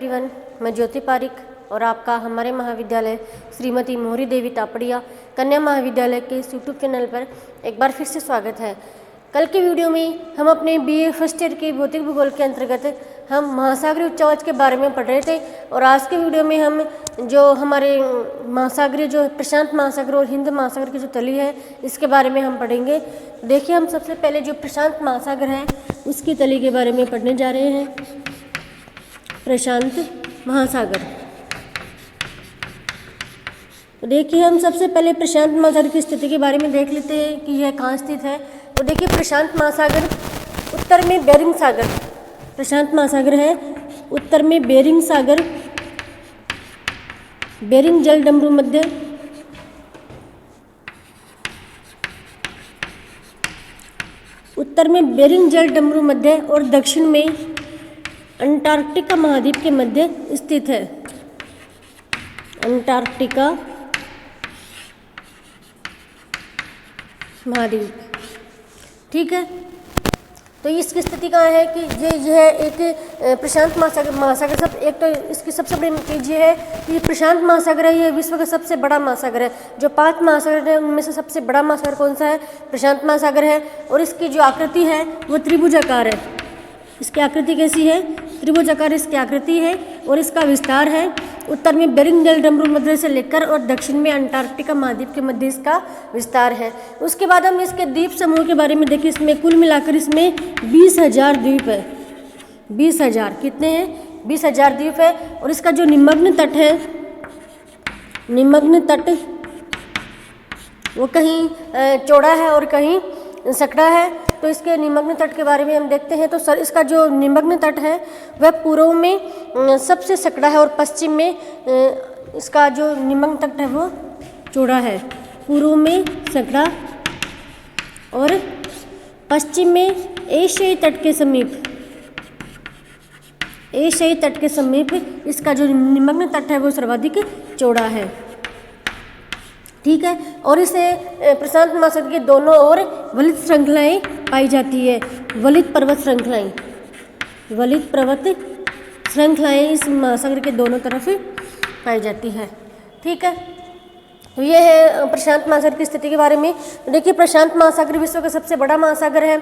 Everyone, मैं ज्योति पारिक और आपका हमारे महाविद्यालय श्रीमती मोहरी देवी तापड़िया कन्या महाविद्यालय के यूट्यूब चैनल पर एक बार फिर से स्वागत है। कल के वीडियो में हम अपने बीए फर्स्ट ईयर के भौतिक भूगोल के अंतर्गत हम महासागरीय उच्चावच के बारे में पढ़ रहे थे और आज के वीडियो में हम जो हमारे महासागरीय जो प्रशांत महासागर और हिंद महासागर की जो तली है इसके बारे में हम पढ़ेंगे। देखिए, हम सबसे पहले जो प्रशांत महासागर है उसकी तली के बारे में पढ़ने जा रहे हैं। प्रशांत महासागर, देखिए हम सबसे पहले प्रशांत महासागर की स्थिति के बारे में देख लेते हैं कि यह कहाँ स्थित है। तो देखिए, प्रशांत महासागर उत्तर में बेरिंग सागर, प्रशांत महासागर है उत्तर में बेरिंग सागर, बेरिंग जल डमरू मध्य, उत्तर में बेरिंग जल डमरू मध्य और दक्षिण में अंटार्कटिका महाद्वीप के मध्य स्थित है। अंटार्कटिका महाद्वीप, ठीक है। तो इसकी स्थिति कहाँ है कि यह एक प्रशांत महासागर सब एक तो इसकी सबसे बड़ी चीज़ ये है कि प्रशांत महासागर है, ये विश्व का सबसे बड़ा महासागर है। जो 5 महासागर है उनमें से सबसे बड़ा महासागर कौन सा है? प्रशांत महासागर है। और इसकी जो आकृति है वो त्रिभुजाकार है। इसकी आकृति कैसी है? त्रिभुजाकार इसकी आकृति है और इसका विस्तार है उत्तर में बेरिंग जल डमरू मध्य से लेकर और दक्षिण में अंटार्कटिका महाद्वीप के मध्य इसका विस्तार है। उसके बाद हम इसके द्वीप समूह के बारे में देखिए। इसमें कुल मिलाकर इसमें 20,000 द्वीप है। 20,000 कितने हैं? 20,000 द्वीप है। और इसका जो निमग्न तट है, निमग्न तट वो कहीं चौड़ा है और कहीं सकड़ा है। तो इसके निमग्न तट के बारे में हम देखते हैं। तो सर इसका जो निमग्न तट है वह पूर्व में सबसे सकड़ा है और पश्चिम में इसका जो निमग्न तट है वो चौड़ा है। पूर्व में सकड़ा और पश्चिम में एशियाई तट के समीप, एशियाई तट के समीप इसका जो निमग्न तट है वो सर्वाधिक चौड़ा है, ठीक है। और इसे प्रशांत महासागर के दोनों ओर वलित श्रृंखलाएं पाई जाती है। वलित पर्वत श्रृंखलाएं, वलित पर्वत श्रृंखलाएं इस महासागर के दोनों तरफ पाई जाती है, ठीक है। तो ये है प्रशांत महासागर की स्थिति के बारे में। तो देखिए, प्रशांत महासागर विश्व का सबसे बड़ा महासागर है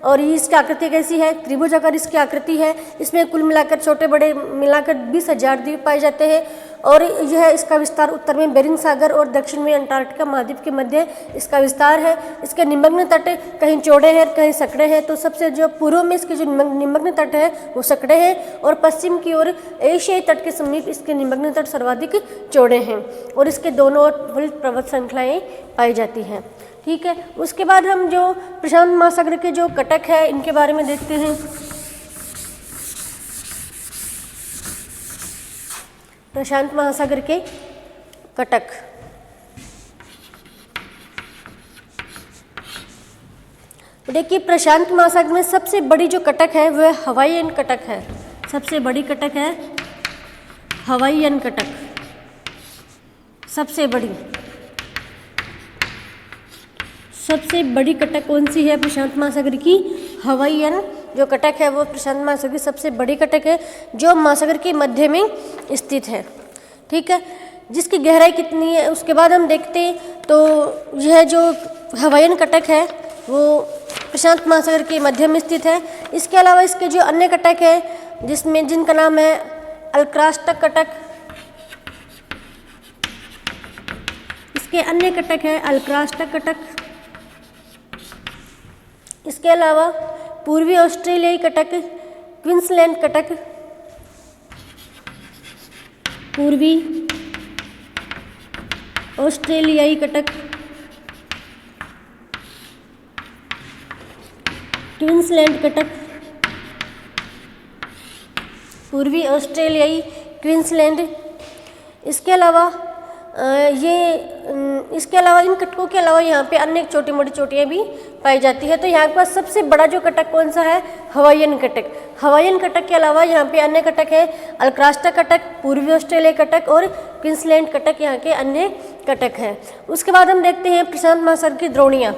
और इसकी आकृति कैसी है? त्रिभुजाकार इसकी आकृति है। इसमें कुल मिलाकर छोटे बड़े मिलाकर 20,000 द्वीप पाए जाते हैं और यह इसका विस्तार उत्तर में बेरिंग सागर और दक्षिण में अंटार्कटिका महाद्वीप के मध्य इसका विस्तार है। इसके निमग्न तट कहीं चौड़े हैं कहीं सकड़े हैं। तो सबसे जो पूर्व में इसके जो निमग्न तट है वो सकड़े हैं और पश्चिम की ओर एशियाई तट के समीप इसके निमग्न तट सर्वाधिक चौड़े हैं और इसके दोनों ओर वलित पर्वत श्रृंखलाएं पाई जाती हैं, ठीक है। उसके बाद हम जो प्रशांत महासागर के जो कटक है इनके बारे में देखते हैं। प्रशांत महासागर के कटक, देखिए प्रशांत महासागर में सबसे बड़ी जो कटक है वह हवाईयन कटक है। सबसे बड़ी कटक है हवाईयन कटक, सबसे बड़ी कटक कौन सी है प्रशांत महासागर की? हवाईयन जो कटक है वो प्रशांत महासागर की सबसे बड़ी कटक है जो महासागर के मध्य में स्थित है, ठीक है। जिसकी गहराई कितनी है उसके बाद हम देखते हैं। तो यह जो हवाईयन कटक है वो प्रशांत महासागर के मध्य में स्थित है। इसके अलावा इसके जो अन्य कटक है जिनका नाम है अल्क्रास्टक कटक, इसके अन्य कटक है अल्क्रास्टक कटक। इसके अलावा पूर्वी ऑस्ट्रेलियाई कटक, क्वींसलैंड कटक, पूर्वी ऑस्ट्रेलियाई कटक, क्वींसलैंड कटक, पूर्वी ऑस्ट्रेलियाई क्वींसलैंड। इसके अलावा इसके अलावा इन कटकों के अलावा यहाँ पे अन्य छोटी मोटी चोटियाँ भी पाई जाती है। तो यहाँ के पास सबसे बड़ा जो कटक कौन सा है? हवाईयन कटक। हवाईयन कटक के अलावा यहाँ पे अन्य कटक है अल्क्रास्टा कटक, पूर्वी ऑस्ट्रेलिया कटक और क्वींसलैंड कटक यहाँ के अन्य कटक है। उसके बाद हम देखते हैं प्रशांत महासागर की द्रोणियाँ।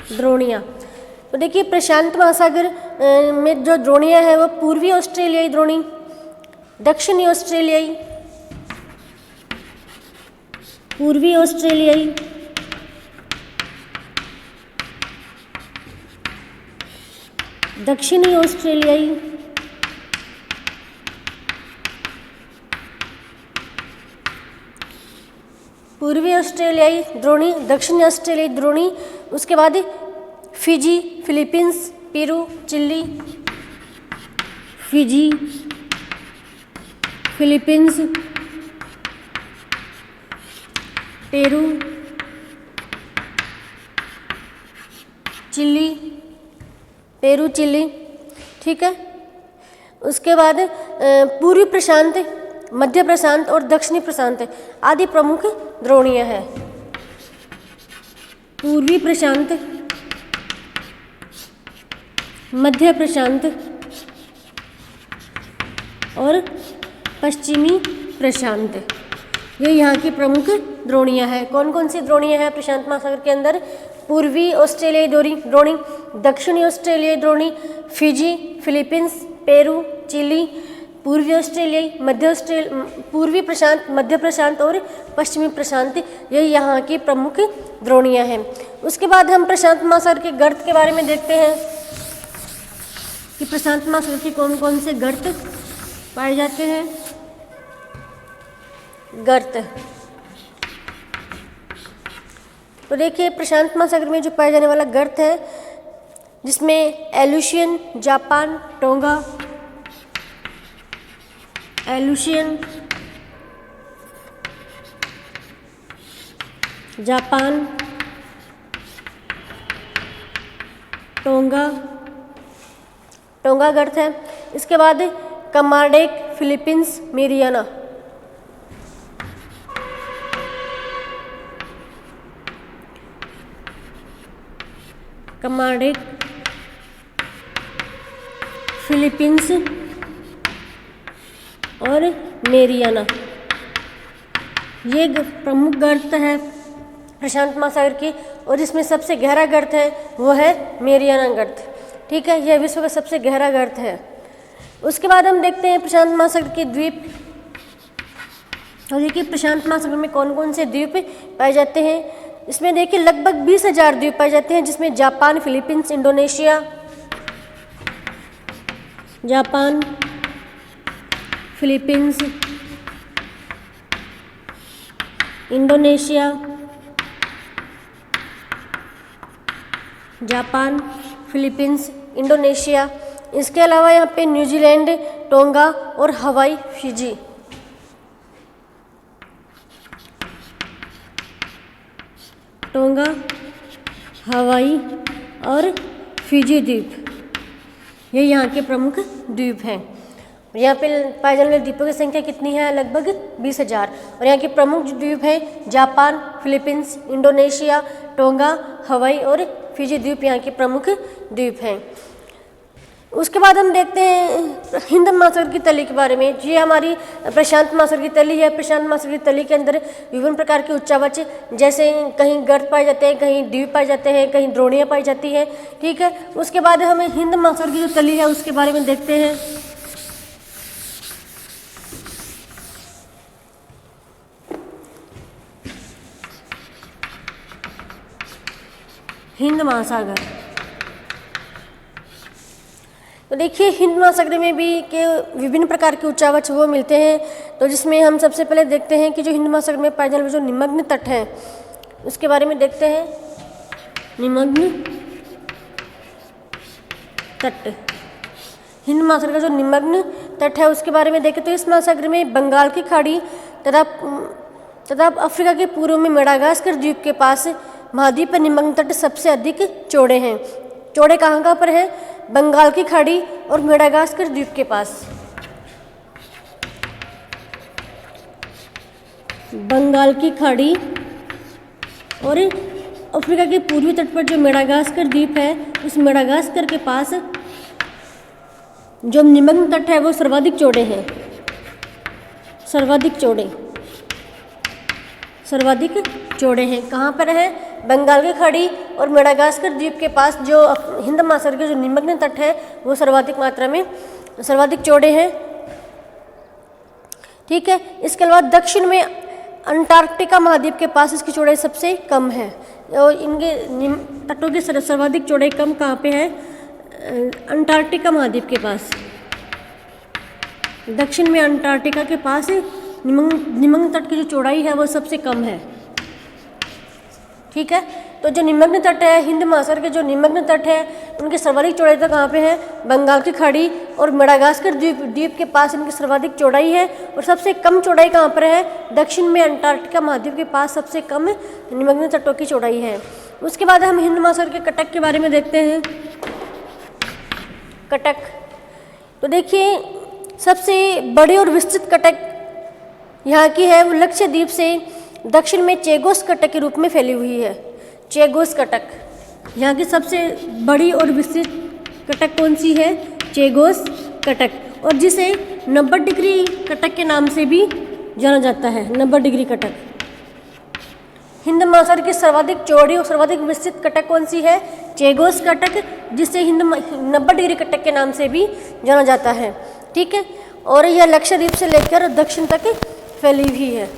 द्रोणियाँ तो देखिए प्रशांत महासागर में जो द्रोणियाँ हैं वो पूर्वी ऑस्ट्रेलियाई द्रोणी, दक्षिणी ऑस्ट्रेलियाई, पूर्वी ऑस्ट्रेलियाई, दक्षिणी ऑस्ट्रेलियाई, पूर्वी ऑस्ट्रेलियाई द्रोणी, दक्षिणी ऑस्ट्रेलियाई द्रोणी। उसके बाद Fiji, Philippines, Peru, Chile, Fiji, Philippines, Peru, Chile, Peru, Chile, ठीक है। उसके बाद पूर्वी प्रशांत, मध्य प्रशांत और दक्षिणी प्रशांत आदि प्रमुख द्रोणियाँ हैं। पूर्वी प्रशांत, मध्य प्रशांत और पश्चिमी प्रशांत, ये यहाँ की प्रमुख द्रोणियाँ हैं। कौन कौन सी द्रोणियाँ हैं प्रशांत महासागर के अंदर? पूर्वी ऑस्ट्रेलियाई द्रोणी, दक्षिणी ऑस्ट्रेलियाई द्रोणी, फिजी, फिलीपींस, पेरू, चिली, पूर्वी ऑस्ट्रेलियाई, पूर्वी प्रशांत, मध्य प्रशांत और पश्चिमी प्रशांत, ये यहाँ की प्रमुख द्रोणियाँ हैं। उसके बाद हम प्रशांत महासागर के गर्त के बारे में देखते हैं कि प्रशांत महासागर के कौन कौन से गर्त पाए जाते हैं। गर्त, तो देखिए प्रशांत महासागर में जो पाए जाने वाला गर्त है, जिसमें Aleutian, Japan, tonga, Aleutian, Japan, tonga, tonga गर्त है। इसके बाद कमारडेक, फिलीपींस, मेरियाना, कमारडेक, फिलीपींस और मेरियाना, ये प्रमुख गर्त है प्रशांत महासागर की। और जिसमें सबसे गहरा गर्त है वो है मेरियाना गर्त, ठीक है। यह विश्व का सबसे गहरा गर्त है। उसके बाद हम देखते हैं प्रशांत महासागर के द्वीप। और देखिए प्रशांत महासागर में कौन कौन से द्वीप पाए जाते हैं। इसमें देखिए लगभग 20,000 द्वीप पाए जाते हैं, जिसमें Japan, Philippines, Indonesia, Japan, Philippines, Indonesia, Japan, Philippines, Indonesia. इसके अलावा यहाँ पे न्यूजीलैंड, टोंगा और हवाई, फिजी। टोंगा, हवाई और फिजी द्वीप, ये यहाँ के प्रमुख द्वीप हैं। यहाँ पे पाए जाने वाले द्वीपों की संख्या कितनी है? लगभग 20,000। और यहाँ के प्रमुख जो द्वीप हैं जापान, फिलीपींस, इंडोनेशिया, टोंगा, हवाई और फिजी द्वीप यहाँ के प्रमुख द्वीप हैं। उसके बाद हम देखते हैं हिंद महासागर की तली के बारे में। ये हमारी प्रशांत महासागर की तली है। प्रशांत महासागर की तली के अंदर विभिन्न प्रकार के उच्चावच, जैसे कहीं गर्त पाए जाते हैं, कहीं द्वीप पाए जाते हैं, कहीं द्रोणियाँ पाई जाती हैं, ठीक है। उसके बाद हमें हिंद महासागर की जो तली है उसके बारे में देखते हैं। हिंद महासागर, तो देखिए हिंद महासागर में भी के विभिन्न प्रकार के उच्चावच वो मिलते हैं। तो जिसमें हम सबसे पहले देखते हैं कि जो हिंद महासागर में पाए जाने वाले जो निमग्न तट हैं उसके बारे में देखते हैं। निमग्न तट, हिंद महासागर का जो निमग्न तट है उसके बारे में देखें तो इस महासागर में बंगाल की खाड़ी तथा अफ्रीका के पूर्व में मेडागास्कर द्वीप के पास महाद्वीप पर निमग्न तट सबसे अधिक चौड़े हैं। चौड़े कहाँ पर है? बंगाल की खाड़ी और मेडागास्कर द्वीप के पास। बंगाल की खाड़ी और अफ्रीका के पूर्वी तट पर जो मेडागास्कर द्वीप है, उस मेडागास्कर के पास जो निमग्न तट है वो सर्वाधिक चौड़े हैं। सर्वाधिक चौड़े हैं। कहाँ पर है? बंगाल की खाड़ी और मेडागास्कर द्वीप के पास जो हिंद महासागर के जो निमग्न तट है वो सर्वाधिक चौड़े हैं। ठीक है, इसके अलावा दक्षिण में अंटार्कटिका महाद्वीप के पास इसकी चौड़ाई सबसे कम है। और इनके तटों की सर्वाधिक चौड़ाई कम कहाँ पे है? अंटार्कटिका महाद्वीप के पास। दक्षिण में अंटार्कटिका के पास निमग्न तट की जो चौड़ाई है वो सबसे कम है। ठीक है, तो जो निमग्न तट है, हिंद महासागर के जो निमग्न तट है उनकी सर्वाधिक चौड़ाई तो कहाँ पे है? बंगाल की खाड़ी और मेडागास्कर द्वीप के पास इनकी सर्वाधिक चौड़ाई है। और सबसे कम चौड़ाई कहाँ पर है? दक्षिण में अंटार्कटिका महाद्वीप के पास सबसे कम निमग्न तटों की चौड़ाई है। उसके बाद हम हिंद महासागर के कटक के बारे में देखते हैं। कटक, तो देखिए सबसे बड़ी और विस्तृत कटक यहाँ की है वो लक्षद्वीप से दक्षिण में चेगोस कटक के रूप में फैली हुई है। चेगोस कटक यहाँ की सबसे बड़ी और विस्तृत कटक कौन सी है? चेगोस कटक, और जिसे 90 डिग्री कटक के नाम से भी जाना जाता है। 90 डिग्री कटक। हिंद महासागर की सर्वाधिक चौड़ी और सर्वाधिक विस्तृत कटक कौन सी है? चेगोस कटक, जिसे 90 डिग्री कटक के नाम से भी जाना जाता है। ठीक है, और यह लक्षद्वीप से लेकर दक्षिण तक फैली हुई है।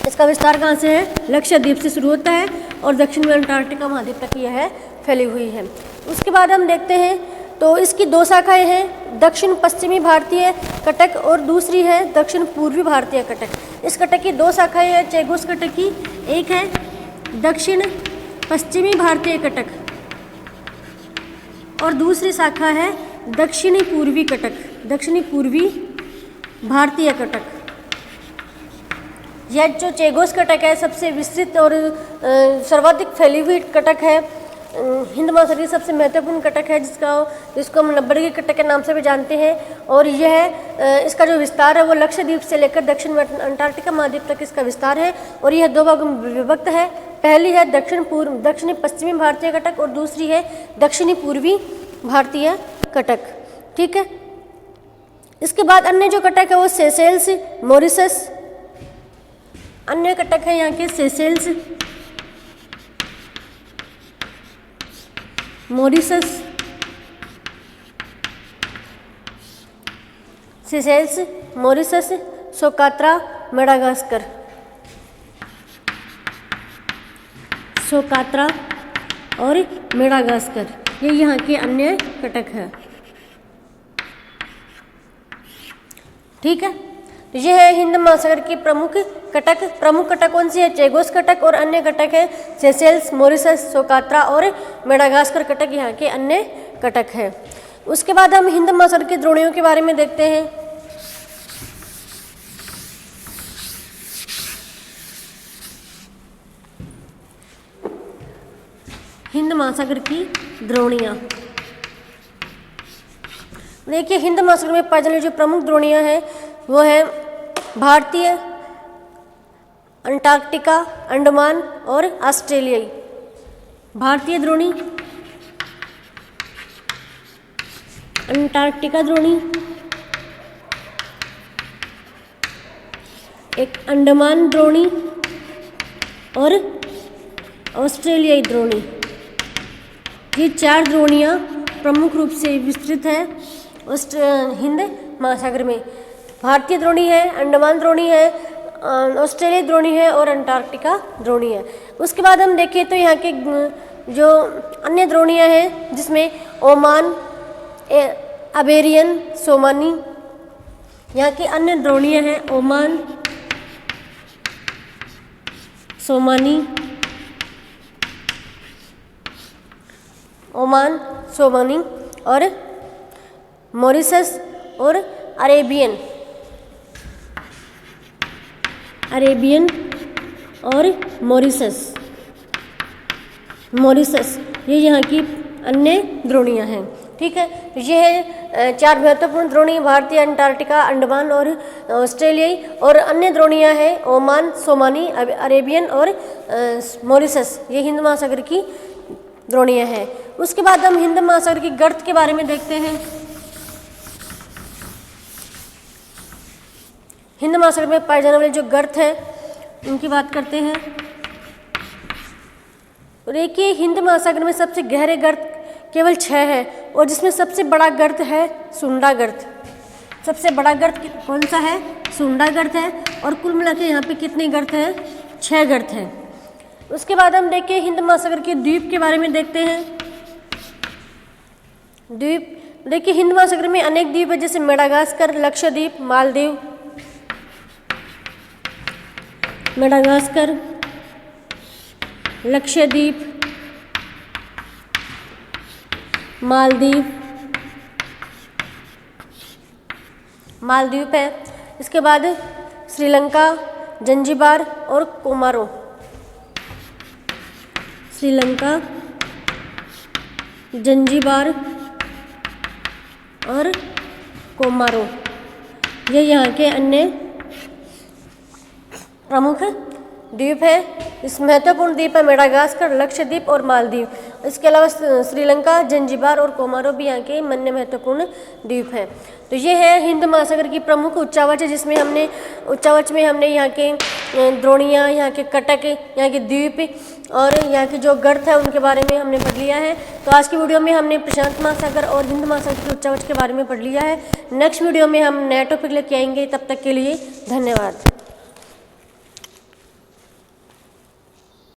इसका विस्तार कहाँ से है? लक्षद्वीप से शुरू होता है और दक्षिण में अंटार्कटिका महाद्वीप तक यह फैली हुई है। उसके बाद हम देखते हैं तो इसकी दो शाखाएं हैं, दक्षिण पश्चिमी भारतीय कटक और दूसरी है दक्षिण पूर्वी भारतीय कटक। इस कटक की दो शाखाएं हैं चेगोस कटक की, एक है दक्षिण पश्चिमी भारतीय कटक और दूसरी शाखा है दक्षिणी पूर्वी कटक, दक्षिणी पूर्वी भारतीय कटक। यह जो चेगोस कटक है सबसे विस्तृत और सर्वाधिक फैली हुई कटक है। हिंद महासागर की सबसे महत्वपूर्ण कटक है जिसको हम 90 डिग्री कटक के नाम से भी जानते हैं। और यह इसका जो विस्तार है वो लक्षद्वीप से लेकर दक्षिण में अंटार्कटिका महाद्वीप तक इसका विस्तार है और यह दो भागों में विभक्त है। पहली है दक्षिणी पश्चिमी भारतीय कटक और दूसरी है दक्षिणी पूर्वी भारतीय कटक। ठीक है, इसके बाद अन्य जो कटक है वो सेशेल्स, मॉरिशस, अन्य कटक है यहाँ के Seychelles, Mauritius, Seychelles, Mauritius, Socotra, Madagascar, Socotra और मेडागास्कर, ये यहाँ के अन्य कटक है। ठीक है, तो ये है हिंद महासागर की प्रमुख कटक। प्रमुख कटक कौन सी है? चेगोस कटक, और अन्य कटक है सेशेल्स, मॉरिशस, सोकात्रा और मेडागास्कर कटक यहाँ के अन्य कटक है। उसके बाद हम हिंद महासागर की द्रोणियों के बारे में देखते हैं। हिंद महासागर की द्रोणियाँ, देखिए हिंद महासागर में पाई जाने वाली जो प्रमुख द्रोणियाँ हैं वो है भारतीय, अंटार्कटिका, अंडमान और ऑस्ट्रेलियाई। भारतीय द्रोणी, अंटार्कटिका द्रोणी, एक अंडमान द्रोणी और ऑस्ट्रेलियाई द्रोणी। ये चार द्रोणियाँ प्रमुख रूप से विस्तृत है हिंद महासागर में। भारतीय द्रोणी है, अंडमान द्रोणी है, ऑस्ट्रेलियाई द्रोणी है और अंटार्कटिका द्रोणी है। उसके बाद हम देखें तो यहाँ के जो अन्य द्रोणियाँ हैं जिसमें ओमान, अबेरियन, सोमानी, यहाँ की अन्य द्रोणियाँ हैं ओमान, सोमानी, ओमान, सोमानी और मॉरिशस और अरेबियन और मॉरिशस ये यहाँ की अन्य द्रोणियाँ हैं। ठीक है, तो ये है चार महत्वपूर्ण द्रोणी, भारतीय, अंटार्कटिका, अंडमान और ऑस्ट्रेलियाई, और अन्य द्रोणियाँ हैं ओमान, सोमानी, अरेबियन और मॉरिशस। ये हिंद महासागर की द्रोणियाँ हैं। उसके बाद हम हिंद महासागर की गर्त के बारे में देखते हैं। हिंद महासागर में पाए जाने वाले जो गर्त है उनकी बात करते हैं। और देखिए हिंद महासागर में सबसे गहरे गर्त केवल 6 है और जिसमें सबसे बड़ा गर्त है सुंडा गर्त। सबसे बड़ा गर्त कौन सा है? सुंडा गर्त है। और कुल मिला के यहाँ पे कितने गर्त हैं? 6 गर्त हैं। उसके बाद हम देखिए हिंद महासागर के द्वीप के बारे में देखते हैं। द्वीप देखिए हिंद महासागर में अनेक द्वीप है, जैसे मेडागास्कर, लक्षद्वीप, मालदीव, मेडागास्कर, लक्षद्वीप, मालदीव है। इसके बाद श्रीलंका, जंजीबार और कोमारो। श्रीलंका, जंजीबार और कोमारो, ये यहाँ के अन्य प्रमुख द्वीप है। इस महत्वपूर्ण द्वीप है मेडागास्कर, लक्षद्वीप और मालदीव। इसके अलावा श्रीलंका, जंजीबार और कोमारो भी यहाँ के अन्य महत्वपूर्ण द्वीप हैं। तो ये है हिंद महासागर की प्रमुख उच्चावच, जिसमें हमने उच्चावच में हमने यहाँ के द्रोणियाँ, यहाँ के कटक, यहाँ के द्वीप और यहाँ के जो गर्त है उनके बारे में हमने पढ़ लिया है। तो आज की वीडियो में हमने प्रशांत महासागर और हिंद महासागर के उच्चावच के बारे में पढ़ लिया है। नेक्स्ट वीडियो में हम नया टॉपिक लेके आएंगे। तब तक के लिए धन्यवाद।